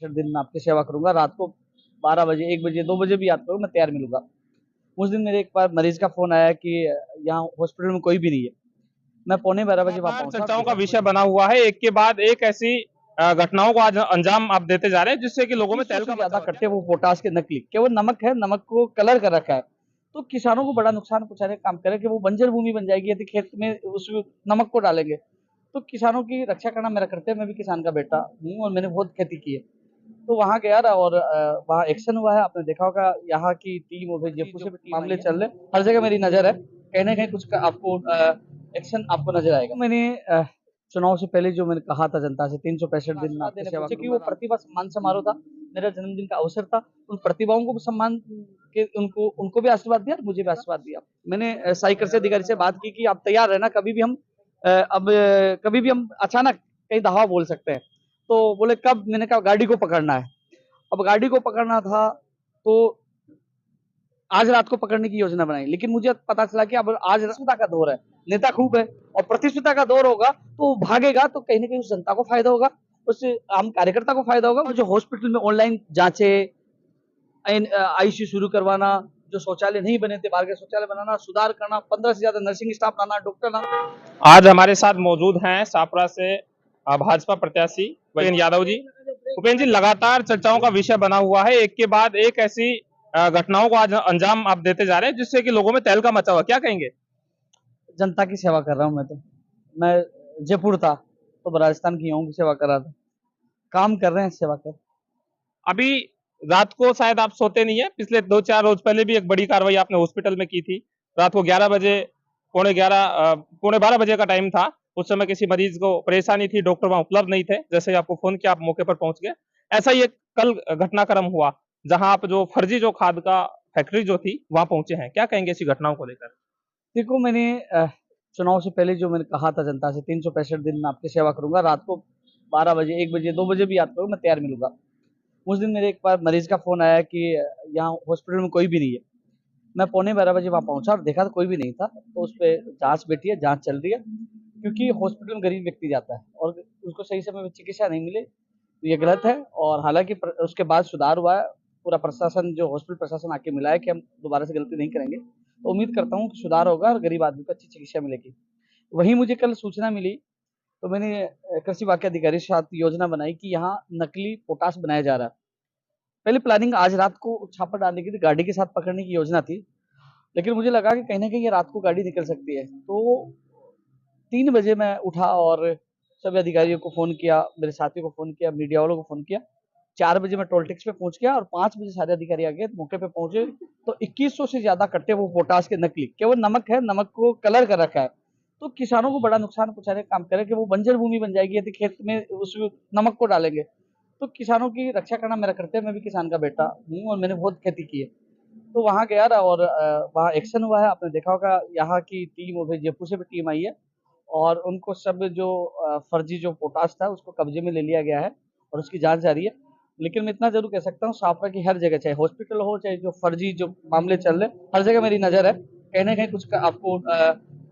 दिन मैं आपकी सेवा करूँगा। रात को 12 बजे, 1 बजे, 2 बजे भी याद करो, मैं तैयार मिलूँगा। उस दिन मेरे एक बार मरीज़ का फ़ोन आया कि यहाँ हॉस्पिटल में कोई भी नहीं है। मैं पौने 12 बजे वहाँ लगातार पहुँचा और चर्चाओं का देखा विषय बना हुआ है। एक के बाद एक ऐसी घटनाओं को आज अंजाम आप देते जा रहे हैं, जिससे कि लोगों में 2100 से तहलका मचा ज़्यादा हुआ है। कट्टे वो पोटाश के नकली, केवल नमक है, नमक को कलर कर रखा है। तो किसानों को बड़ा नुकसान पहुँचाने का काम करे कि वो बंजर भूमि बन जाएगी यदि खेत में उस नमक को डालेंगे। तो किसानों की रक्षा करना मेरा कर्तव्य है, मैं भी किसान का बेटा हूँ और मैंने बहुत खेती की है। तो वहाँ गया था और वहाँ एक्शन हुआ है, आपने देखा होगा यहाँ की टीम और जयपुर से भी मामले चल रहे हैं, हर जगह मेरी नज़र है, कहीं न कहीं कुछ आपको एक्शन आपको नज़र आएगा। मैंने चुनाव से पहले जो मैंने कहा था जनता से 365 दिन में आपकी सेवा कि वो प्रतिभा सम्मान समारोह था, मेरा जन्मदिन का अवसर था, उन प्रतिभाओं को भी सम्मान के उनको भी आशीर्वाद दिया और मुझे भी आशीर्वाद दिया। मैंने साई कृषि अधिकारी से बात की कि आप तैयार रहना, कभी भी हम कभी भी हम अचानक कहीं धावा बोल सकते हैं। तो बोले कब? मैंने कहा गाड़ी को पकड़ना है। अब गाड़ी को पकड़ना था तो आज रात को पकड़ने की योजना बनाई, लेकिन मुझे पता चला कि अब आज प्रतिस्पर्धा का दौर है, नेता खूब है और प्रतिस्पर्धा का दौर होगा तो भागेगा तो कहीं न कहीं उस जनता को फायदा होगा, उस आम कार्यकर्ता को फायदा होगा। और जो हॉस्पिटल में ऑनलाइन जाँचें, आईसीयू शुरू करवाना, जो शौचालय नहीं बने थे, बाहर के शौचालय बनाना, सुधार करना, 15 से ज़्यादा नर्सिंग स्टाफ लाना, डॉक्टर लाना। आज हमारे साथ मौजूद हैं छापरा से भाजपा प्रत्याशी उपेंद्र यादव जी। उपेंद्र जी, लगातार चर्चाओं का विषय बना हुआ है। एक के बाद एक ऐसी घटनाओं को आज अंजाम आप देते जा रहे हैं, जिससे कि लोगों में तहलका मचा हुआ है। क्या कहेंगे? जनता की सेवा कर रहा हूँ मैं तो। मैं जयपुर था, तो राजस्थान की युवाओं की सेवा कर रहा था। काम कर रहे हैं सेवा कर। अभी रात को शायद आप सोते नहीं है। पिछले 2-4 रोज पहले भी एक बड़ी कार्रवाई आपने हॉस्पिटल में की थी। रात को 11 बजे, पौने 12 बजे का टाइम था। उस समय किसी मरीज को परेशानी थी, डॉक्टर वहां उपलब्ध नहीं थे। जैसे ही आपको फोन किया, आप मौके पर पहुंच गए। ऐसा ही एक कल घटनाक्रम हुआ, जहां आप जो फर्जी जो खाद का फैक्ट्री जो थी वहां पहुंचे हैं। क्या कहेंगे ऐसी घटनाओं को लेकर? देखो मैंने चुनाव से पहले जो मैंने कहा था जनता से 365 दिन मैं आपकी सेवा करूँगा। रात को 12 बजे, 1 बजे, 2 बजे भी याद करो, मैं तैयार मिलूँगा। उस दिन मेरे एक बार मरीज़ का फ़ोन आया कि यहाँ हॉस्पिटल में कोई भी नहीं है। मैं पौने 12 बजे वहाँ पहुँचा और देखा तो कोई भी नहीं था। तो उस पे जाँच बैठी है, जाँच चल रही है, क्योंकि हॉस्पिटल में गरीब व्यक्ति जाता है और उसको सही समय में चिकित्सा नहीं मिले, तो ये गलत है। और हालाँकि उसके बाद सुधार हुआ है। पूरा प्रशासन जो हॉस्पिटल प्रशासन आके मिला है कि हम दोबारा से गलती नहीं करेंगे। तो उम्मीद करता हूँ कि सुधार होगा और गरीब आदमी को अच्छी चिकित्सा मिलेगी। वहीं मुझे कल सूचना मिली, तो मैंने कृषि विभाग के अधिकारी के साथ योजना बनाई कि यहाँ नकली पोटाश बनाया जा रहा है। पहले प्लानिंग आज रात को छापा डालने की थी, गाड़ी के साथ पकड़ने की योजना थी, लेकिन मुझे लगा कि कहीं न कहीं ये रात को गाड़ी निकल सकती है। तो 3 बजे मैं उठा और सभी अधिकारियों को फ़ोन किया, मेरे साथियों को फ़ोन किया, मीडिया वालों को फ़ोन किया। 4 बजे मैं टोल टैक्स पे पहुँच गया और 5 बजे सारे अधिकारी आ गए, मौके पे पहुँचे तो 2100 से ज़्यादा कट्टे वो पोटाश के नकली, केवल नमक है, नमक को कलर कर रखा है। तो किसानों को बड़ा नुकसान पहुँचाने का काम करे कि वो बंजर भूमि बन जाएगी यदि खेत में उस नमक को डालेंगे। तो किसानों की रक्षा करना मेरा कर्तव्य है, मैं भी किसान का बेटा हूँ और मैंने बहुत खेती की है। तो वहाँ गया था और वहाँ एक्शन हुआ है, आपने देखा होगा यहाँ की टीम और जयपुर से भी टीम आई है और उनको सब जो फर्जी जो पोटाश था उसको कब्जे में ले लिया गया है और उसकी जाँच जारी है। लेकिन मैं इतना ज़रूर कह सकता हूँ, छापरा की हर जगह, चाहे हॉस्पिटल हो, चाहे जो फर्जी जो मामले चल रहे हैं, हर जगह मेरी नज़र है। कहीं न कहीं कुछ आपको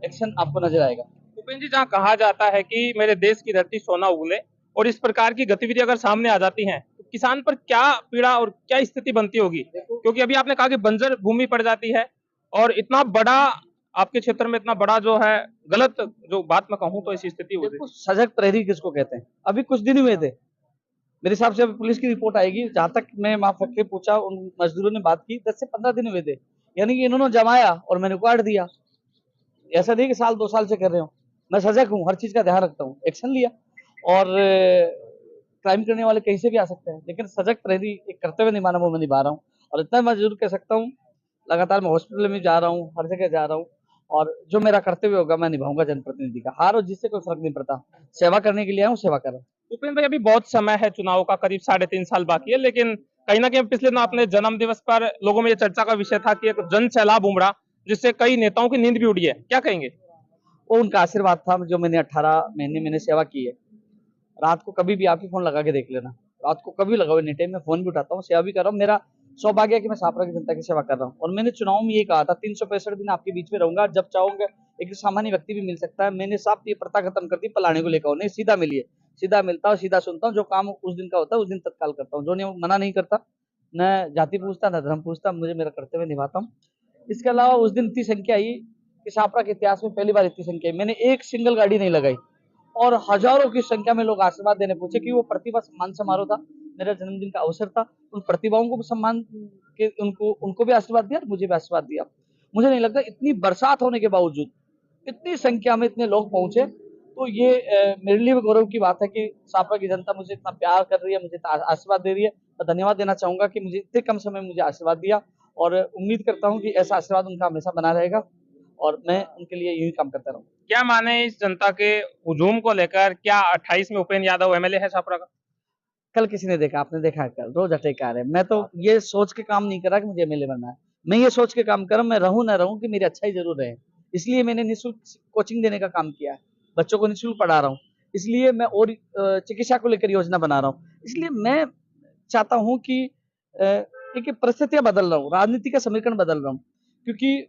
एक्शन आपको नज़र आएगा। भूपेंद्र जी, जहाँ कहा जाता है कि मेरे देश की धरती सोना उगले, और इस प्रकार की गतिविधि अगर सामने आ जाती हैं, तो किसान पर क्या पीड़ा और क्या स्थिति बनती होगी? क्योंकि अभी आपने कहा कि बंजर भूमि पड़ जाती है, और इतना बड़ा आपके क्षेत्र में इतना बड़ा जो है गलत जो बात मैं कहूँ तो ऐसी स्थिति हो देखो रही सजग प्रहरी किसको कहते हैं? अभी कुछ दिन हुए थे, मेरे हिसाब से अभी पुलिस की रिपोर्ट आएगी। जहाँ तक मैं वहाँ फैक्ट्री पूछा, उन मजदूरों ने बात की, 10 से 15 दिन हुए थे। यानी कि इन्होंने जमाया और मैंने उखाड़ दिया। ऐसा नहीं कि साल 2 साल से कर रहे हो। मैं सजग हूँ, हर चीज़ का ध्यान रखता हूँ। एक्शन लिया और क्राइम करने वाले कहीं से भी आ सकते हैं, लेकिन सजग प्रहरी एक कर्तव्य निभाना वो मैं निभा रहा हूँ। और इतना मैं ज़रूर कह सकता हूँ, लगातार मैं हॉस्पिटल में जा रहा हूँ, हर जगह जा रहा हूँ और जो मेरा कर्तव्य होगा मैं निभाऊँगा जनप्रतिनिधि का। हार और जीत से कोई फ़र्क नहीं पड़ता। सेवा करने के लिए आया हूँ, सेवा कर रहा हूँ। उपेंद्र भाई, अभी बहुत समय है चुनाव का, करीब 3.5 साल बाकी है, लेकिन कहीं ना कहीं पिछले दिन अपने जन्म दिवस पर लोगों में ये चर्चा का विषय था कि एक जन सैलाब उमड़ा, जिससे कई नेताओं की नींद भी उड़ी है। क्या कहेंगे? वो उनका आशीर्वाद था जो मैंने 18 महीने मैंने सेवा की है। रात को कभी भी आप ही फ़ोन लगा के देख लेना। रात को कभी लगाओ, एनी टाइम मैं फ़ोन भी उठाता हूँ, सेवा भी कर रहा हूँ। मेरा सौभाग्य है कि मैं छापरा की जनता की सेवा कर रहा हूँ और मैंने चुनाव में ये कहा था 365 दिन आपके बीच में रहूँगा, जब चाहोगे एक सामान्य व्यक्ति भी मिल सकता है। मैंने साफ ये प्रथा खत्म कर दी, पलाने को लेकर आओ, नहीं सीधा मिलिए। सीधा मिलता हूँ, सीधा सुनता हूँ, जो काम उस दिन का होता है उस दिन तत्काल करता हूँ, जो नहीं मना नहीं करता, न जाति पूछता न धर्म पूछता, मुझे मेरा कर्तव्य निभाता हूँ। इसके अलावा उस दिन इतनी संख्या आई कि छापरा के इतिहास में पहली बार इतनी संख्या आई, मैंने एक सिंगल गाड़ी नहीं लगाई और हजारों की संख्या में लोग आशीर्वाद देने पहुंचे कि वो प्रतिभा सम्मान समारोह था, मेरा जन्मदिन का अवसर था, उन प्रतिभाओं को भी सम्मान के उनको उनको भी आशीर्वाद दिया और मुझे भी आशीर्वाद दिया। मुझे नहीं लगता इतनी बरसात होने के बावजूद इतनी संख्या में इतने लोग पहुंचे, तो ये मेरे लिए भी गौरव की बात है कि छापरा की जनता मुझे इतना प्यार कर रही है, मुझे इतना आशीर्वाद दे रही है। मैं धन्यवाद देना चाहूंगा कि मुझे इतने कम समय में मुझे आशीर्वाद दिया और उम्मीद करता हूँ कि ऐसा आशीर्वाद उनका हमेशा बना रहेगा और मैं उनके लिए यही काम करता रहूँ। क्या माने इस जनता के हुजूम को लेकर? क्या 28 में उपेंद्र यादव एमएलए है छापरा का? कल किसी ने देखा, आपने देखा है कल, रोज अटैक आ रहे हैं। मैं तो ये सोच के काम नहीं कर रहा कि मुझे एमएलए बनना है। मैं ये सोच के काम कर रहा हूँ, मैं रहूँ ना रहूँ कि मेरी अच्छाई ज़रूर रहे। इसलिए मैंने निःशुल्क कोचिंग देने का काम किया है। बच्चों को निःशुल्क पढ़ा रहा हूँ। इसलिए मैं और चिकित्सा को लेकर योजना बना रहा हूँ। इसलिए मैं चाहता हूँ कि देखिए परिस्थितियाँ बदल रहा हूँ, राजनीति का समीकरण बदल रहा हूँ। क्योंकि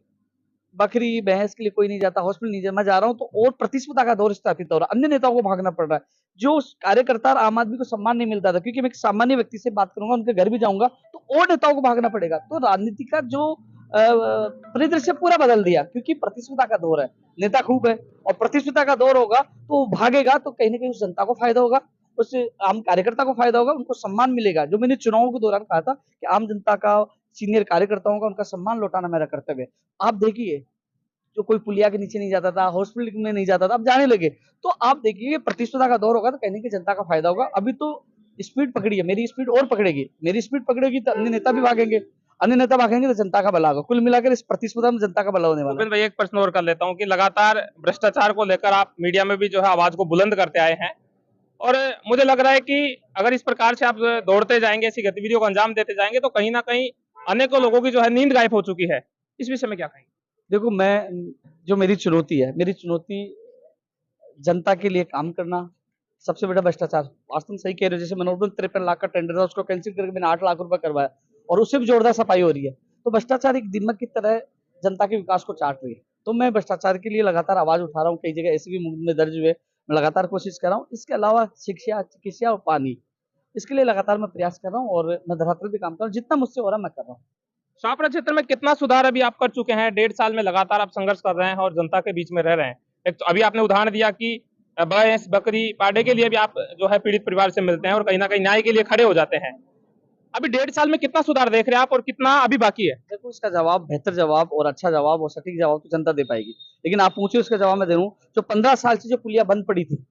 बकरी, भैंस के लिए कोई नहीं जाता, हॉस्पिटल नहीं जा मैं जा रहा हूँ तो और प्रतिस्पर्धा का दौर स्थापित हो रहा है। अन्य नेताओं को भागना पड़ रहा है। जो उस कार्यकर्ता और आम आदमी को सम्मान नहीं मिलता था क्योंकि मैं एक सामान्य व्यक्ति से बात करूँगा, उनके घर भी जाऊँगा तो और नेताओं को भागना पड़ेगा। तो राजनीति का जो परिदृश्य पूरा बदल दिया क्योंकि प्रतिस्पर्धा का दौर है। नेता खूब है और प्रतिस्पर्धा का दौर होगा तो वो भागेगा तो कहीं न कहीं उस जनता को फ़ायदा होगा, उस आम कार्यकर्ता को फ़ायदा होगा, उनको सम्मान मिलेगा। जो मैंने चुनावों के दौरान कहा था कि आम जनता का, सीनियर कार्यकर्ताओं का उनका सम्मान लौटाना मेरा कर्तव्य है। आप देखिए जो कोई पुलिया के नीचे नहीं जाता था, हॉस्पिटल में नहीं जाता था, अब जाने लगे। तो आप देखिए प्रतिस्पर्धा का दौर होगा तो कहीं न कहीं जनता का फ़ायदा होगा। अभी तो स्पीड पकड़ी है, मेरी स्पीड और पकड़ेगी। मेरी स्पीड पकड़ेगी तो अन्य नेता भी भागेंगे। अन्य नेता भागेंगे तो जनता का भला होगा। कुल मिलाकर इस प्रतिस्पर्धा में जनता का भला होने वाला है। उपेंद्र भाई एक प्रश्न और कर लेता हूँ कि लगातार भ्रष्टाचार को लेकर आप मीडिया में भी जो है आवाज को बुलंद करते आए हैं और मुझे लग रहा है कि अगर इस प्रकार से आप दौड़ते जाएंगे, ऐसी गतिविधियों को अंजाम देते जाएंगे तो कहीं ना कहीं अनेकों लोगों की जो है नींद गायब हो चुकी है। इस विषय में क्या कहेंगे? देखो जो मेरी चुनौती जनता के लिए काम करना, सबसे बड़ा भ्रष्टाचार। वास्तव में सही कह रहे हो, जैसे मनोरंजन 53 लाख का टेंडर था, उसको कैंसिल करके मैंने 8 लाख रुपए करवाया और उससे भी जोरदार सफाई हो रही है। तो भ्रष्टाचार एक दीमक की तरह जनता के विकास को चाट रही है। तो मैं भ्रष्टाचार के लिए लगातार आवाज़ उठा रहा हूँ, कई जगह ऐसे भी मुकदमे दर्ज हुए, मैं लगातार कोशिश कर रहा हूँ। इसके अलावा शिक्षा, चिकित्सा और पानी, इसके लिए लगातार मैं प्रयास कर रहा हूँ और मैं धरातल पे काम कर रहा हूँ, जितना मुझसे हो रहा है मैं कर रहा हूँ। शाहपुरा क्षेत्र में कितना सुधार अभी आप कर चुके हैं? 1.5 साल में लगातार आप संघर्ष कर रहे हैं और जनता के बीच में रह रहे हैं। एक तो अभी आपने उदाहरण दिया कि भैंस, बकरी पालने के लिए भी आप जो है पीड़ित परिवार से मिलते हैं और कहीं ना कहीं न्याय के लिए खड़े हो जाते हैं। अभी 1.5 साल में कितना सुधार देख रहे हैं आप और कितना अभी बाकी है? देखो इसका जवाब, बेहतर जवाब और अच्छा जवाब और सटीक जवाब तो जनता दे पाएगी। लेकिन आप पूछे उसका जवाब मैं दे रहा हूँ। जो 15 साल से जो पुलिया बंद पड़ी थी,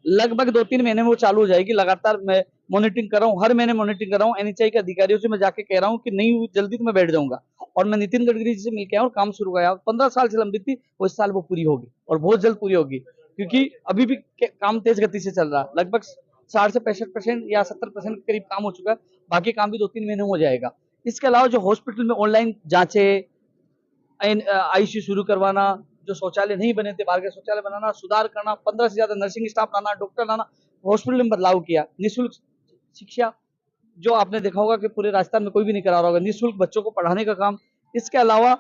लगभग 2-3 महीने में वो चालू हो जाएगी। लगातार मैं मॉनिटरिंग कर रहा हूँ, हर महीने मॉनिटरिंग कर रहा हूँ। एनएचआई के अधिकारियों से मैं जाके कह रहा हूँ कि नहीं हुई जल्दी तो मैं बैठ जाऊँगा। और मैं नितिन गडकरी जी से मिल के आया और काम शुरू किया। 15 साल से लंबित थी, वो इस साल वो पूरी होगी और बहुत जल्द पूरी होगी। क्योंकि अभी भी काम तेज गति से चल रहा है। लगभग 60 से 65% या 70% के करीब काम हो चुका है। बाकी काम भी 2-3 महीने में हो जाएगा। इसके अलावा जो हॉस्पिटल में ऑनलाइन जाँचें, आईसीयू शुरू करवाना, जो शौचालय नहीं बने थे, बाहर के शौचालय बनाना, सुधार करना, 15 से ज़्यादा नर्सिंग स्टाफ लाना, डॉक्टर लाना, हॉस्पिटल में बदलाव किया। निःशुल्क शिक्षा, जो आपने देखा होगा कि पूरे राजस्थान में कोई भी नहीं करा रहा होगा, निःशुल्क बच्चों को पढ़ाने का काम। इसके अलावा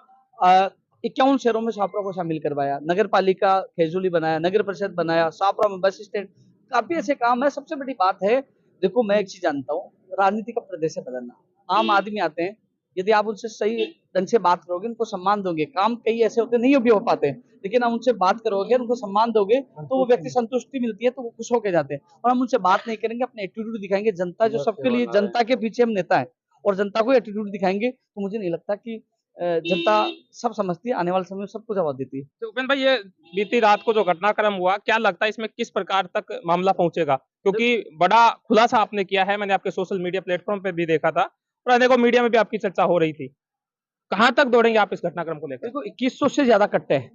51 शहरों में छात्रों को शामिल करवाया, नगर पालिका खेजूली बनाया, नगर परिषद बनाया, छात्रा में बस स्टैंड, काफ़ी ऐसे काम है। सबसे बड़ी बात है, देखो मैं एक चीज़ जानता हूँ, राजनीति का परिदृश्य बदलना। आम आदमी आते हैं, यदि आप उनसे सही ढंग से बात करोगे, उनको सम्मान दोगे, काम कई ऐसे होते नहीं भी हो पाते हैं, लेकिन आप उनसे बात करोगे, उनको सम्मान दोगे, तो वो व्यक्ति संतुष्टि मिलती है, तो वो खुश होके जाते हैं। और हम उनसे बात नहीं करेंगे, अपने एटीट्यूड दिखाएँगे, जनता जो सबके लिए, जनता के पीछे हम नेता हैं और जनता को एटीट्यूड दिखाएँगे, तो मुझे नहीं लगता कि जनता सब समझती है, आने वाले समय में सबको जवाब देती है। तो उपेंद्र भाई ये बीती रात को जो घटनाक्रम हुआ, क्या लगता है इसमें किस प्रकार तक मामला पहुंचेगा? क्योंकि बड़ा खुलासा आपने किया है, मैंने आपके सोशल मीडिया प्लेटफॉर्म पे भी देखा था और अनेकों मीडिया में भी आपकी चर्चा हो रही थी। कहाँ तक दौड़ेंगे आप इस घटनाक्रम को लेकर? देखो 2100 से ज़्यादा कट्टे हैं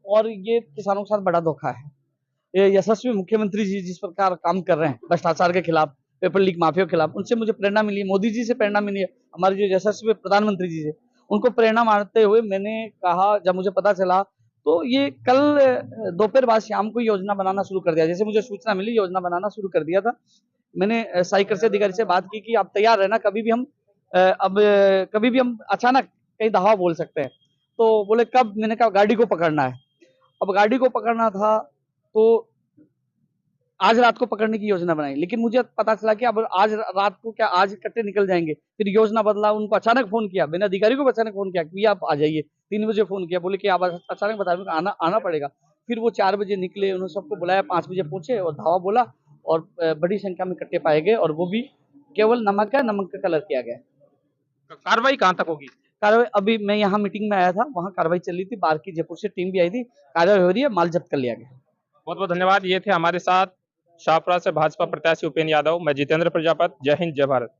और ये किसानों के साथ बड़ा धोखा है। ये यशस्वी मुख्यमंत्री जी जिस प्रकार काम कर रहे हैं भ्रष्टाचार के खिलाफ, पेपर लीक माफिया के खिलाफ, उनसे मुझे प्रेरणा मिली है। मोदी जी से प्रेरणा मिली है, हमारे जो यशस्वी प्रधानमंत्री जी से, उनको प्रेरणा मानते हुए मैंने कहा, जब मुझे पता चला तो ये कल दोपहर बाद शाम को योजना बनाना शुरू कर दिया। जैसे मुझे सूचना मिली, योजना बनाना शुरू कर दिया था। मैंने सहायक कृषि अधिकारी से बात की कि आप तैयार रहना, कभी भी हम कभी भी हम अचानक कहीं धावा बोल सकते हैं। तो बोले कब? मैंने कहा गाड़ी को पकड़ना है। अब गाड़ी को पकड़ना था तो आज रात को पकड़ने की योजना बनाई, लेकिन मुझे पता चला कि अब आज रात को क्या आज कट्टे निकल जाएंगे। फिर योजना बदला, उनको अचानक फोन किया, मैंने अधिकारी को अचानक फोन किया कि आप आ जाइए। 3 बजे फोन किया, बोले कि आप अचानक बता रहे आना आना पड़ेगा। फिर वो 4 बजे निकले, उन्होंने सबको बुलाया, 5 बजे पहुंचे और धावा बोला और बड़ी संख्या में कट्टे पाए गए और वो भी केवल नमक का कलर किया गया। कार्रवाई कहाँ तक होगी? कार्रवाई अभी मैं यहाँ मीटिंग में आया था, वहाँ कार्रवाई चल रही थी, बाहर की जयपुर से टीम भी आई थी, कार्रवाई हो रही है, माल जब्त कर लिया गया। बहुत बहुत धन्यवाद। ये थे हमारे साथ शाहपुरा से भाजपा प्रत्याशी उपेंद्र यादव। मैं जितेंद्र प्रजापत। जय हिंद, जय भारत।